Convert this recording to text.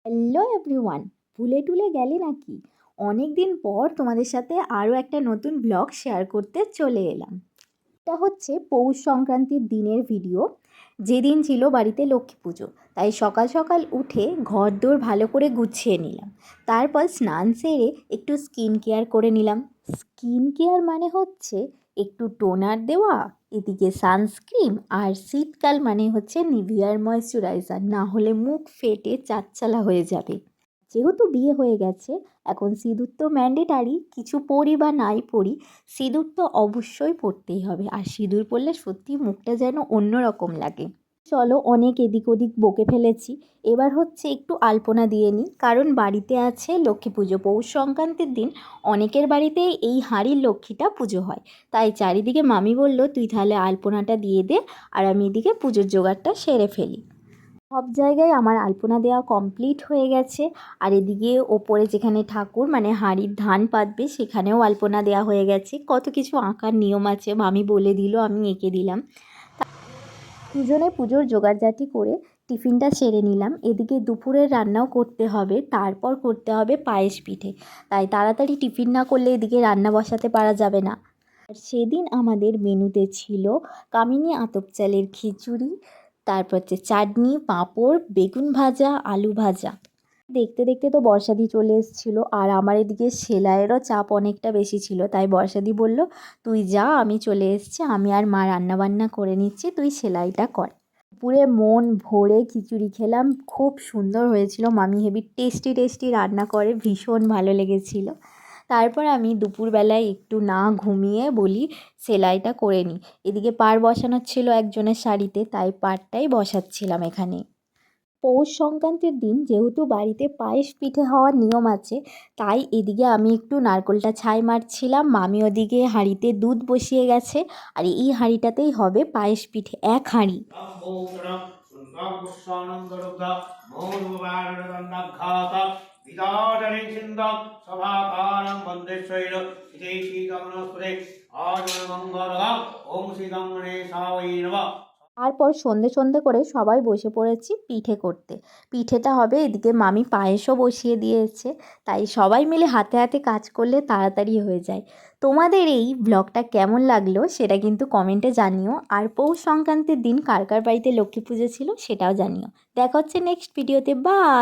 Hello everyone, ভুলে টুলে গেলে নাকি? অনেক দিন পর তোমাদের সাথে আরও একটা নতুন ব্লগ শেয়ার করতে চলে এলাম। এটা হচ্ছে পৌষ সংক্রান্তির দিনের ভিডিও, যেদিন ছিল বাড়িতে লক্ষ্মী পুজো। তাই সকাল সকাল উঠে ঘরদোর ভালো করে গুছিয়ে নিলাম। তারপর স্নান সেরে একটু স্কিন কেয়ার করে নিলাম। স্কিন কেয়ার মানে হচ্ছে একটু টোনার দেওয়া, এদিকে সানস্ক্রিন, আর শীতকাল মানে হচ্ছে নিভিয়ার ময়শ্চারাইজার, না হলে মুখ ফেটে চাচ্চালা হয়ে যাবে। যেহেতু বিয়ে হয়ে গেছে, এখন সিঁদুর তো ম্যান্ডেটারি, কিছু পরি বা নাই পরি, সিঁদুর তো অবশ্যই পরতেই হবে। আর সিঁদুর পরলে সত্যি মুখটা যেন অন্যরকম লাগে। চলো, অনেক এদিক ওদিক বকে ফেলেছি, এবার হচ্ছে একটু আলপনা দিয়ে নিই, কারণ বাড়িতে আছে লক্ষ্মী পুজো। পৌষ সংক্রান্তির দিন অনেকের বাড়িতে এই হাঁড়ির লক্ষ্মীটা পুজো হয়। তাই চারিদিকে মামি বলল, তুই তাহলে আলপনাটা দিয়ে দে, আর আমি এদিকে পুজোর জোগাড়টা সেরে ফেলি। সব জায়গায় আমার আলপনা দেওয়া কমপ্লিট হয়ে গেছে। আর এদিকে ওপরে যেখানে ঠাকুর মানে হাঁড়ির ধান পাতবে, সেখানেও আলপনা দেওয়া হয়ে গেছে। কত কিছু আঁকার নিয়ম আছে, মামি বলে দিল, আমি এঁকে দিলাম। দুজনে পুজোর জোগাড়জাটি করে টিফিনটা সেরে নিলাম। এদিকে দুপুরের রান্নাও করতে হবে, তারপর করতে হবে পায়েস পিঠে। তাই তাড়াতাড়ি টিফিন না করলে এদিকে রান্না বসাতে পারা যাবে না। আর সেদিন আমাদের মেনুতে ছিল কামিনী আতপ চালের খিচুড়ি, তারপর হচ্ছে চাটনি, পাঁপড়, বেগুন ভাজা, আলু ভাজা। দেখতে দেখতে তো বর্ষাদি চলে এসেছিলো, আর আমার এদিকে সেলাইয়েরও চাপ অনেকটা বেশি ছিল। তাই বর্ষাদি বলল, তুই যা, আমি চলে এসেছি, আমি আর মা রান্নাবান্না করে নিচ্ছি, তুই সেলাইটা কর। পুরে মন ভরে খিচুড়ি খেলাম, খুব সুন্দর হয়েছিল। মামি হেবি টেস্টি টেস্টি রান্না করে, ভীষণ ভালো লেগেছিলো। তারপর আমি দুপুরবেলায় একটু না ঘুমিয়ে বলি সেলাইটা করে নিই। এদিকে পাড় বসানোর ছিল একজনের শাড়িতে, তাই পাড়টাই বসাচ্ছিলাম এখানে। পৌষ সংক্রান্তির দিন যেহেতু বাড়িতে পায়েস পিঠে হওয়ার নিয়ম আছে, তাই এদিকে আমি একটু নারকোলটা ছাই মারছিলাম, মামি ওদিকে হাঁড়িতে দুধ বসিয়ে গেছে। আর এই হাঁড়িটাতেই হবে পায়েস পিঠে, এক হাঁড়ি। তারপর সন্ধে সন্ধে করে সবাই বসে পড়েছি পিঠে করতে। পিঠেটা হবে, এদিকে মামি পায়েসও বসিয়ে দিয়েছে। তাই সবাই মিলে হাতে হাতে কাজ করলে তাড়াতাড়ি হয়ে যায়। তোমাদের এই ব্লগটা কেমন লাগলো সেটা কিন্তু কমেন্টে জানিও। আর পৌষ সংক্রান্তির দিন কার কার বাড়িতে লক্ষ্মী পুজো ছিল সেটাও জানিও। দেখা হচ্ছে নেক্সট ভিডিওতে। বাই।